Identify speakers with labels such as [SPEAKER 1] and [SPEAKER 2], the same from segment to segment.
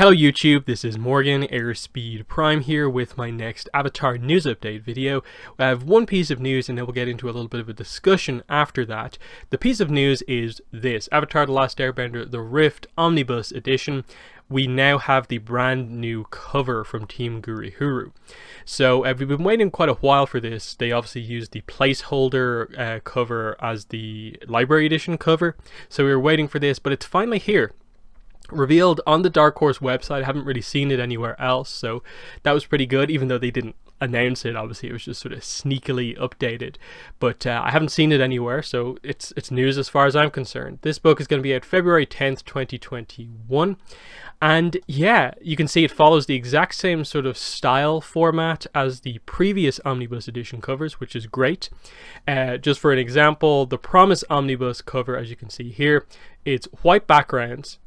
[SPEAKER 1] Hello YouTube, this is Morgan, Airspeed Prime here with my next Avatar news update video. I have one piece of news and then we'll get into a little bit of a discussion after that. The piece of news is this: Avatar The Last Airbender, the Rift Omnibus edition. We now have the brand new cover from Team Gurihuru. So we've been waiting quite a while for this. They obviously used the placeholder cover as the library edition cover. So we were waiting for this, but it's finally here. Revealed on the Dark Horse website. I haven't really seen it anywhere else, so that was pretty good, even though they didn't announce it. Obviously it was just sort of sneakily updated, but I haven't seen it anywhere, so it's news as far as I'm concerned. This book is going to be out February 10th 2021, and yeah, you can see it follows the exact same sort of style format as the previous Omnibus edition covers, which is great. Just for an example, the Promise Omnibus cover, as you can see here, it's white backgrounds,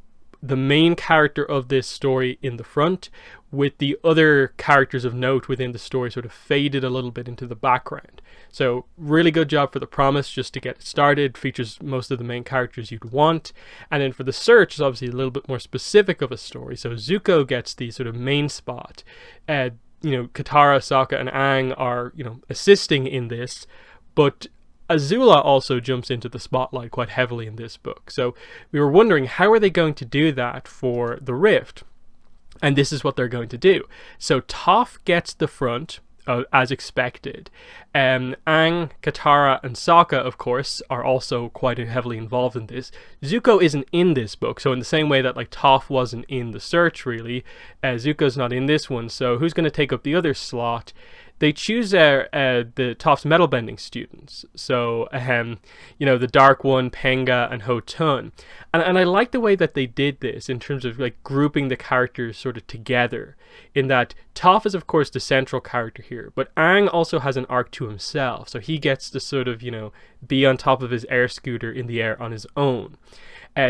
[SPEAKER 1] the main character of this story in the front, with the other characters of note within the story sort of faded a little bit into the background. So really good job for the Promise just to get it started. Features most of the main characters you'd want. And then for the Search is obviously a little bit more specific of a story. So Zuko gets the sort of main spot. Katara, Sokka and Aang are, assisting in this, but Azula also jumps into the spotlight quite heavily in this book. So we were wondering, how are they going to do that for the Rift? And this is what they're going to do. So Toph gets the front, as expected. Aang, Katara and Sokka, of course, are also quite heavily involved in this. Zuko isn't in this book, so in the same way that Toph wasn't in the Search, really, Zuko's not in this one. So who's going to take up the other slot? They choose the Toph's metal bending students. So, the Dark One, Penga, and Hotun. And I like the way that they did this in terms of grouping the characters sort of together. In that Toph is of course the central character here, but Aang also has an arc to himself. So he gets to sort of, be on top of his air scooter in the air on his own.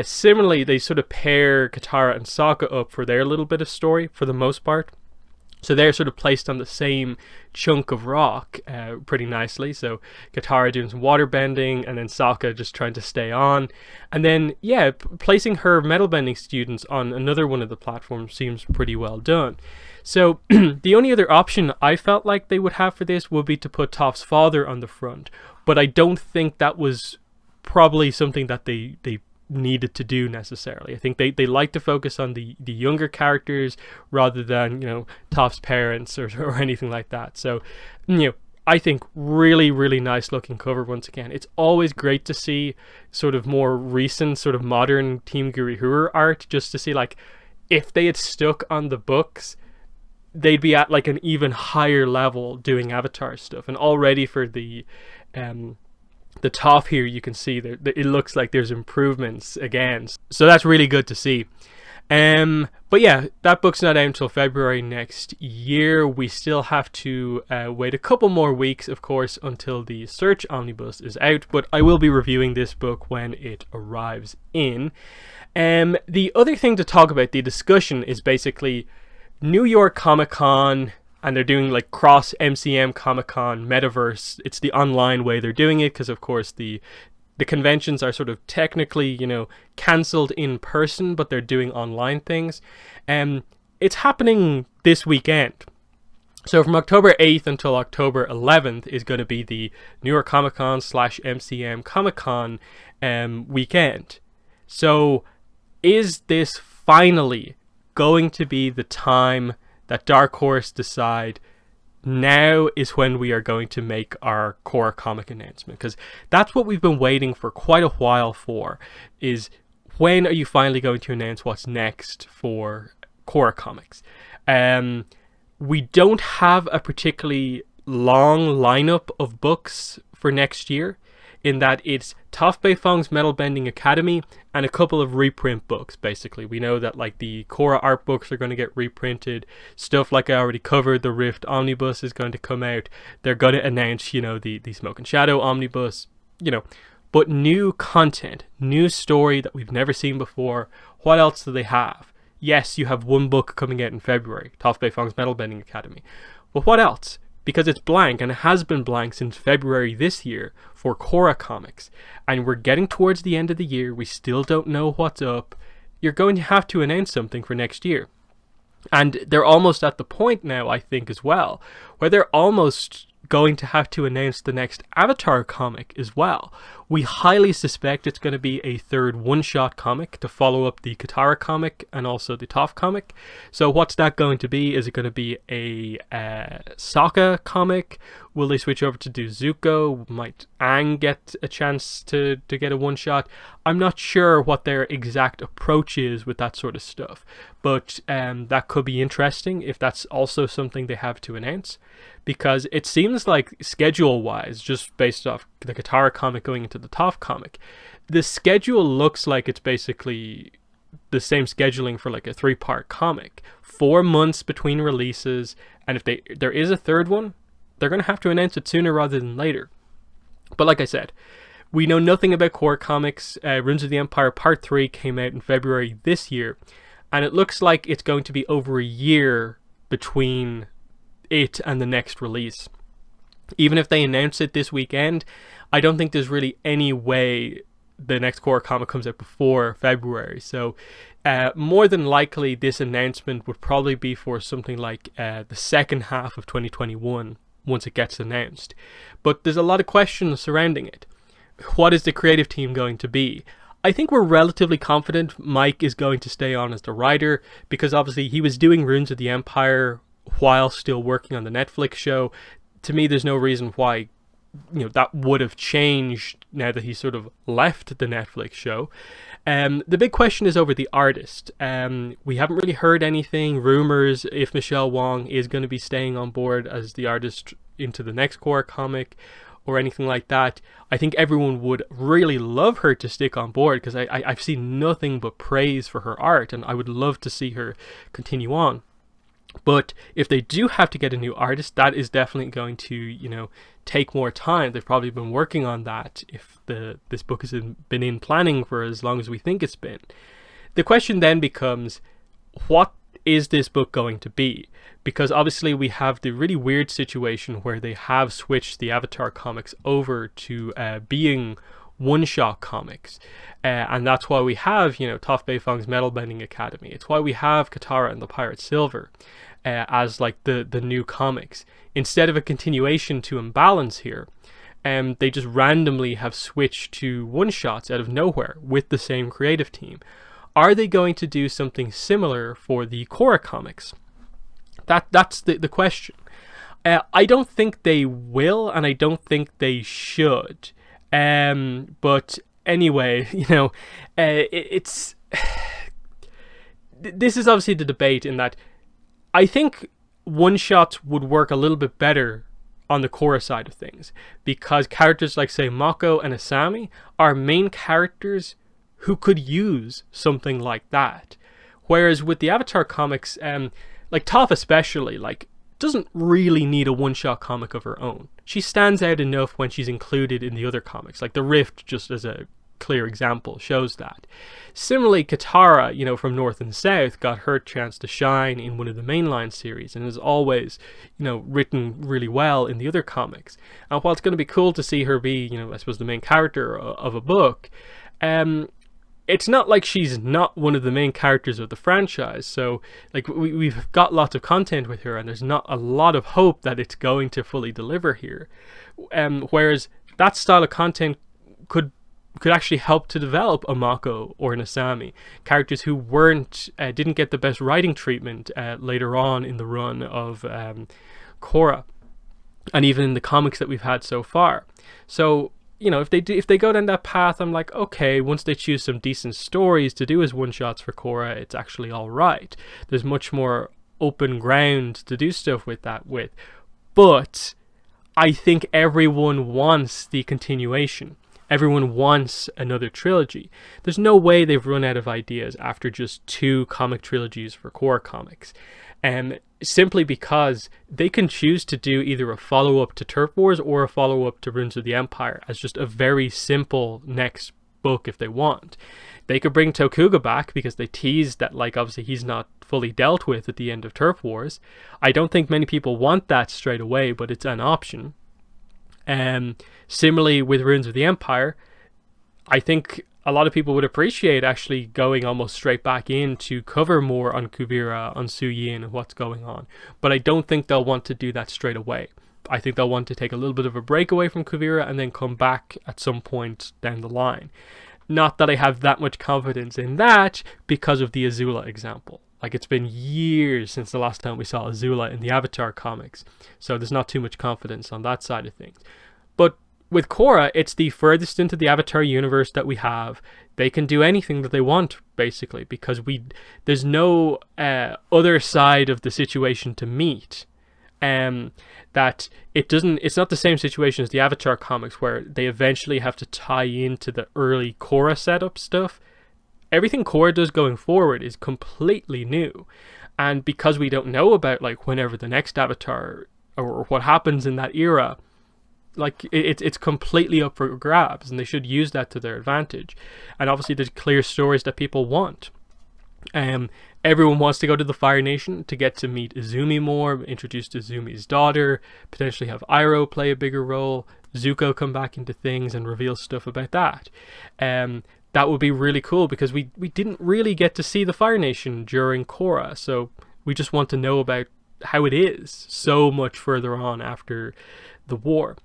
[SPEAKER 1] Similarly, they sort of pair Katara and Sokka up for their little bit of story for the most part. So they're sort of placed on the same chunk of rock pretty nicely. So Katara doing some water bending, and then Sokka just trying to stay on. And then, yeah, placing her metal bending students on another one of the platforms seems pretty well done. So the only other option I felt like they would have for this would be to put Toph's father on the front. But I don't think that was probably something that they needed to do necessarily. I think they like to focus on the younger characters rather than Toph's parents or anything like that. So I think really nice looking cover once again. It's always great to see sort of more recent sort of modern Team Gurihuru art, just to see if they had stuck on the books, they'd be at an even higher level doing Avatar stuff. And already for the Toph here, you can see that it looks like there's improvements again, so that's really good to see. But yeah, that book's not out until February next year. We still have to wait a couple more weeks, of course, until the Search Omnibus is out, but I will be reviewing this book when it arrives in. The other thing to talk about, the discussion, is basically New York Comic Con, and they're doing cross MCM Comic Con Metaverse. It's the online way they're doing it, because of course the conventions are sort of technically cancelled in person, but they're doing online things. It's happening this weekend. So from October 8th until October 11th is going to be the New York Comic Con / MCM Comic Con weekend. So is this finally going to be the time that Dark Horse decide now is when we are going to make our Korra comic announcement? Because that's what we've been waiting for quite a while for, is when are you finally going to announce what's next for Korra comics? We don't have a particularly long lineup of books for next year, in that it's Toph Beifong's Metal Bending Academy and a couple of reprint books, basically. We know that the Korra art books are going to get reprinted. Stuff I already covered, the Rift Omnibus is going to come out. They're going to announce, the Smoke and Shadow Omnibus, But new content, new story that we've never seen before. What else do they have? Yes, you have one book coming out in February, Toph Beifong's Metal Bending Academy. But what else? Because it's blank, and it has been blank since February this year for Korra comics. And we're getting towards the end of the year. We still don't know what's up. You're going to have to announce something for next year. And they're almost at the point now, I think, as well, where they're almost going to have to announce the next Avatar comic as well. We highly suspect it's going to be a third one-shot comic to follow up the Katara comic and also the Toph comic. So what's that going to be? Is it going to be a Sokka comic? Will they switch over to do Zuko? Might Aang get a chance to get a one-shot? I'm not sure what their exact approach is with that sort of stuff, but that could be interesting if that's also something they have to announce, because it seems like schedule-wise, just based off the Katara comic going into the Toph comic, the schedule looks like it's basically the same scheduling for like a 3-part comic. 4 months between releases, and if there is a third one, they're going to have to announce it sooner rather than later. But like I said, we know nothing about Korra comics. Runes of the Empire Part 3 came out in February this year, and it looks like it's going to be over a year between it and the next release. Even if they announce it this weekend, I don't think there's really any way the next Korra comic comes out before February. So more than likely this announcement would probably be for something like the second half of 2021 once it gets announced. But there's a lot of questions surrounding it. What is the creative team going to be? I think we're relatively confident Mike is going to stay on as the writer, because obviously he was doing Runes of the Empire while still working on the Netflix show. To me, there's no reason why that would have changed now that he's sort of left the Netflix show. The big question is over the artist. We haven't really heard anything, rumors, if Michelle Wong is going to be staying on board as the artist into the next Korra comic or anything like that. I think everyone would really love her to stick on board, because I've seen nothing but praise for her art, and I would love to see her continue on. But if they do have to get a new artist, that is definitely going to, take more time. They've probably been working on that if this book has been in planning for as long as we think it's been. The question then becomes, what is this book going to be? Because obviously we have the really weird situation where they have switched the Avatar comics over to being one-shot comics. And that's why we have, Toph Beifong's Metal Bending Academy. It's why we have Katara and the Pirate Silver as like the new comics. Instead of a continuation to Imbalance here, they just randomly have switched to one-shots out of nowhere with the same creative team. Are they going to do something similar for the Korra comics? That's the question. I don't think they will, and I don't think they should. But anyway, it's this is obviously the debate, in that I think one-shots would work a little bit better on the Korra side of things, because characters like, say, Mako and Asami are main characters who could use something like that. Whereas with the Avatar comics, like Toph especially, doesn't really need a one-shot comic of her own. She stands out enough when she's included in the other comics, like the Rift, just as a clear example, shows that. Similarly, Katara, from North and South, got her chance to shine in one of the mainline series, and is always, written really well in the other comics. And while it's going to be cool to see her be, I suppose, the main character of a book, it's not like she's not one of the main characters of the franchise. So we've got lots of content with her, and there's not a lot of hope that it's going to fully deliver here. Whereas that style of content could actually help to develop a Mako or an Asami, characters who didn't get the best writing treatment later on in the run of Korra, and even in the comics that we've had so far. So if they go down that path, I'm like, okay, once they choose some decent stories to do as one-shots for Korra, it's actually all right. There's much more open ground to do stuff with that with. But I think everyone wants the continuation. Everyone wants another trilogy. There's no way they've run out of ideas after just 2 comic trilogies for Korra comics. Simply because they can choose to do either a follow-up to Turf Wars or a follow-up to Runes of the Empire as just a very simple next book if they want. They could bring Tokuga back, because they teased that, obviously he's not fully dealt with at the end of Turf Wars. I don't think many people want that straight away, but it's an option. Similarly with Runes of the Empire, I think a lot of people would appreciate actually going almost straight back in to cover more on Kuvira, on Su Yin, and what's going on. But I don't think they'll want to do that straight away. I think they'll want to take a little bit of a break away from Kuvira and then come back at some point down the line. Not that I have that much confidence in that because of the Azula example. Like, it's been years since the last time we saw Azula in the Avatar comics, so there's not too much confidence on that side of things. But with Korra, it's the furthest into the Avatar universe that we have. They can do anything that they want, basically, because there's no other side of the situation to meet. That it's not the same situation as the Avatar comics, where they eventually have to tie into the early Korra setup stuff. Everything Korra does going forward is completely new, and because we don't know about like whenever the next Avatar or what happens in that era, like it's completely up for grabs, and they should use that to their advantage. And obviously there's clear stories that people want. Everyone wants to go to the Fire Nation to get to meet Izumi more, introduce Izumi's daughter, potentially have Iroh play a bigger role, Zuko come back into things and reveal stuff about that. That would be really cool, because we didn't really get to see the Fire Nation during Korra, so we just want to know about how it is so much further on after the war.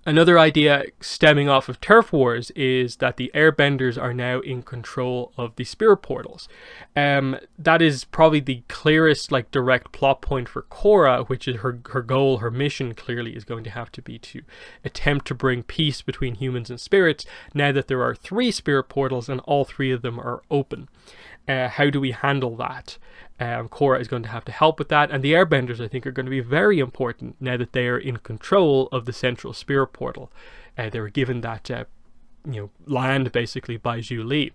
[SPEAKER 1] Another idea stemming off of Turf Wars is that the Airbenders are now in control of the spirit portals. That is probably the clearest, like, direct plot point for Korra, which is her goal, her mission clearly is going to have to be to attempt to bring peace between humans and spirits, now that there are 3 spirit portals and all 3 of them are open. How do we handle that? Korra is going to have to help with that, and the Airbenders, I think, are going to be very important now that they are in control of the central spirit portal. They were given that land basically by Zhu Li.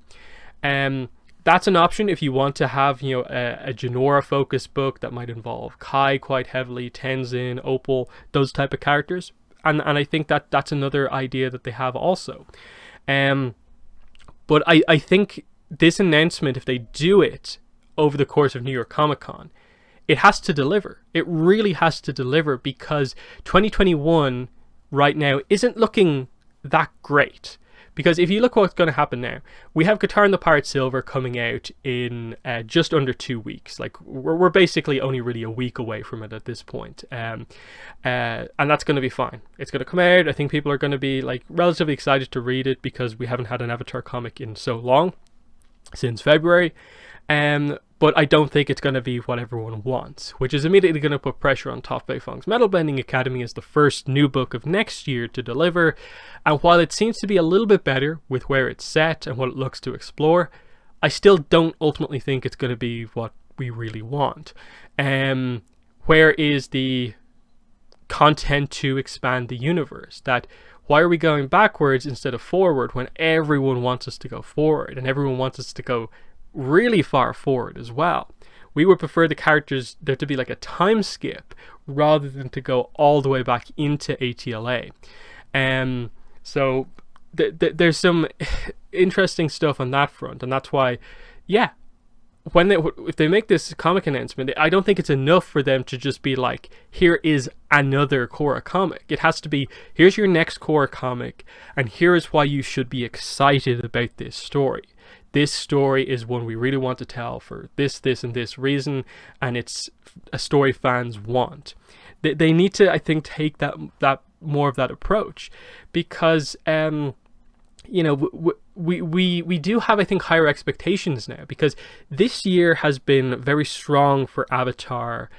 [SPEAKER 1] That's an option if you want to have a Jinora focused book that might involve Kai quite heavily, Tenzin, Opal, those type of characters, and I think that's another idea that they have also. But I think this announcement, if they do it over the course of New York Comic Con, it has to deliver. It really has to deliver, because 2021 right now isn't looking that great. Because if you look what's going to happen now, we have Qatar and the Pirate Silver coming out in just under 2 weeks. Like, we're basically only really a week away from it at this point. And that's going to be fine. It's going to come out. I think people are going to be like relatively excited to read it, because we haven't had an Avatar comic in so long, since February. But I don't think it's going to be what everyone wants, which is immediately going to put pressure on Top Bay Fong's Metal Bending Academy as the first new book of next year to deliver. And while it seems to be a little bit better with where it's set and what it looks to explore, I still don't ultimately think it's going to be what we really want. Where is the content to expand the universe? Why are we going backwards instead of forward when everyone wants us to go forward, and everyone wants us to go really far forward as well? We would prefer the characters there to be like a time skip rather than to go all the way back into ATLA. So there's some interesting stuff on that front, and that's why, if they make this comic announcement, I don't think it's enough for them to just be like, here is another Korra comic. It has to be, here's your next Korra comic, and here is why you should be excited about this story. This story is one we really want to tell for this, and this reason, and it's a story fans want. They need to, I think, take that more of that approach, because we do have, I think, higher expectations now, because this year has been very strong for Avatar,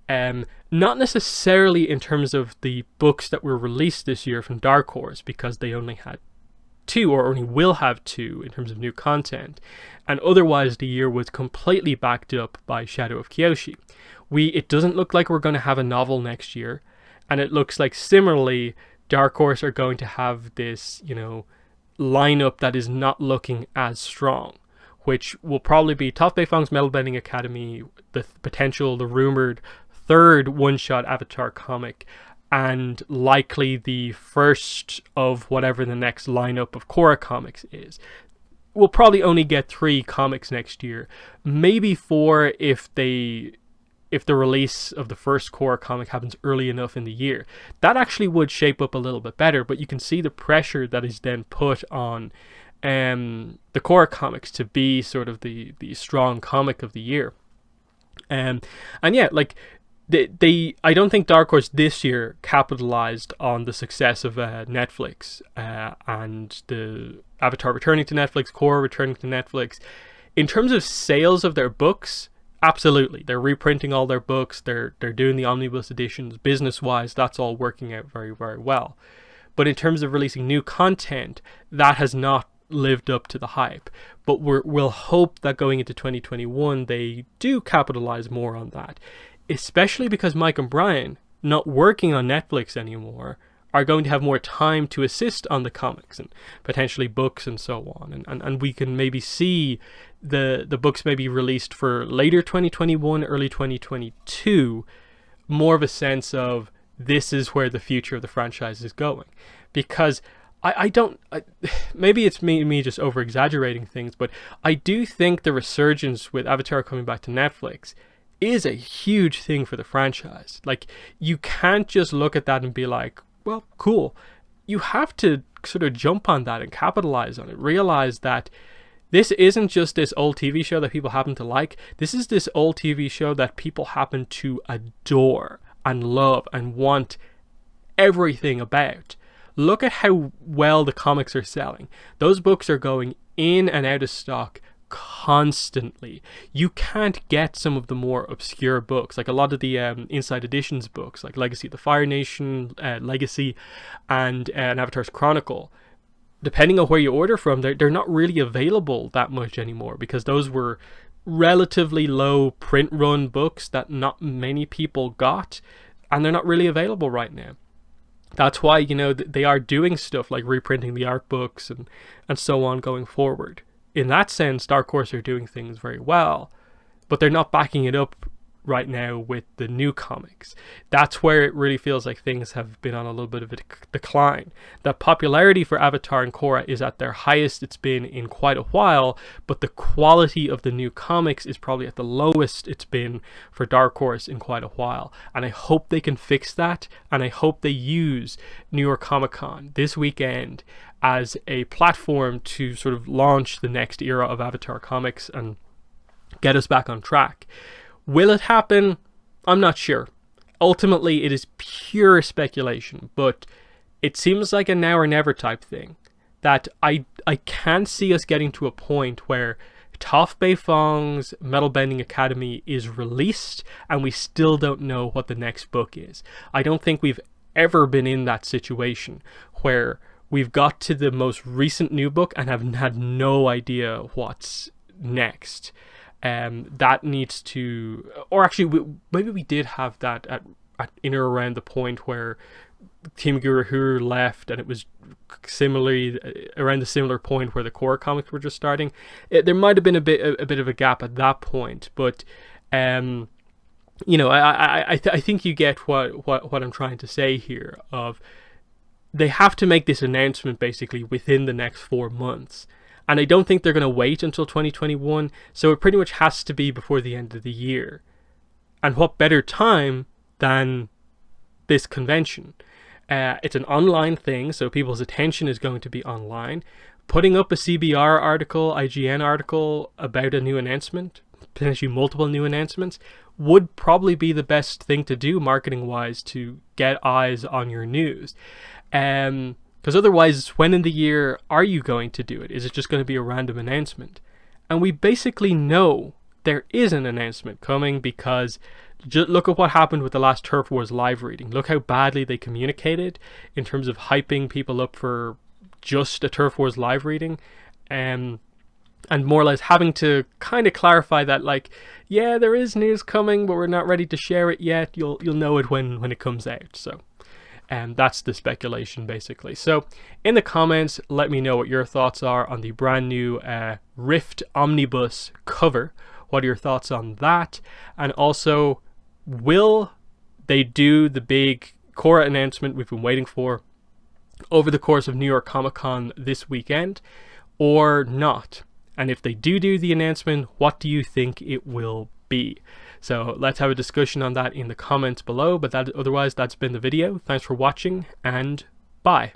[SPEAKER 1] not necessarily in terms of the books that were released this year from Dark Horse, because they only had 2, or only will have 2 in terms of new content, and otherwise the year was completely backed up by Shadow of Kyoshi. It doesn't look like we're going to have a novel next year, and it looks like similarly Dark Horse are going to have this lineup that is not looking as strong, which will probably be Top Bay Fong's Metal Bending Academy, the rumored 3rd one-shot Avatar comic, and likely the first of whatever the next lineup of Korra comics is. We'll probably only get 3 comics next year, maybe 4 if they if the release of the first Korra comic happens early enough in the year. That actually would shape up a little bit better, but you can see the pressure that is then put on the Korra comics to be sort of the strong comic of the year. And yeah, like I don't think Dark Horse this year capitalized on the success of Netflix and the Avatar returning to Netflix, Korra returning to Netflix. In terms of sales of their books, absolutely, they're reprinting all their books. They're doing the omnibus editions. Business-wise, that's all working out very, very well. But in terms of releasing new content, that has not lived up to the hype. But we'll hope that going into 2021, they do capitalize more on that. Especially because Mike and Brian, not working on Netflix anymore, are going to have more time to assist on the comics and potentially books and so on. And we can maybe see the books maybe released for later 2021, early 2022, more of a sense of this is where the future of the franchise is going. Because maybe it's me just over exaggerating things, but I do think the resurgence with Avatar coming back to Netflix is a huge thing for the franchise. Like, you can't just look at that and be like, well, cool. You have to sort of jump on that and capitalize on it. Realize that this isn't just this old TV show that people happen to like. This is this old TV show that people happen to adore and love and want everything about. Look at how well the comics are selling. Those books are going in and out of stock constantly. You can't get some of the more obscure books, like a lot of the Inside Editions books, like Legacy of the Fire Nation, Legacy, and Avatar's Chronicle. Depending on where you order from, they're not really available that much anymore, because those were relatively low print run books that not many people got, and they're not really available right now. That's why, you know, they are doing stuff like reprinting the art books and so on going forward. In that sense, Dark Horse are doing things very well, but they're not backing it up right now with the new comics. That's where it really feels like things have been on a little bit of a decline. The popularity for Avatar and Korra is at their highest it's been in quite a while, but the quality of the new comics is probably at the lowest it's been for Dark Horse in quite a while. And I hope they can fix that, and I hope they use New York Comic Con this weekend as a platform to sort of launch the next era of Avatar comics and get us back on track. Will it happen? I'm not sure. Ultimately, it is pure speculation, but it seems like a now or never type thing. That I can't see us getting to a point where Toph Beifong's Metal Bending Academy is released and we still don't know what the next book is. I don't think we've ever been in that situation where we've got to the most recent new book and have had no idea what's next. That needs to, or actually maybe we did have that at in or around the point where Team Guru left, and it was similarly around the similar point where the Korra comics were just starting. There might have been a bit of a gap at that point, but you know, I think you get what I'm trying to say here. Of they have to make this announcement basically within the next 4 months. And I don't think they're going to wait until 2021, so it pretty much has to be before the end of the year. And what better time than this convention? It's an online thing, so people's attention is going to be online. Putting up a CBR article, IGN article about a new announcement, potentially multiple new announcements, would probably be the best thing to do marketing-wise to get eyes on your news. Because otherwise, when in the year are you going to do it? Is it just going to be a random announcement? And we basically know there is an announcement coming, because just look at what happened with the last Turf Wars live reading. Look how badly they communicated in terms of hyping people up for just a Turf Wars live reading. And more or less having to kind of clarify that, like, yeah, there is news coming, but we're not ready to share it yet. You'll know it when it comes out. So. And that's the speculation, basically. So in the comments, let me know what your thoughts are on the brand new Rift Omnibus cover. What are your thoughts on that? And also, will they do the big Korra announcement we've been waiting for over the course of New York Comic Con this weekend, or not? And if they do the announcement, what do you think it will be? So let's have a discussion on that in the comments below. But otherwise, that's been the video. Thanks for watching, and bye.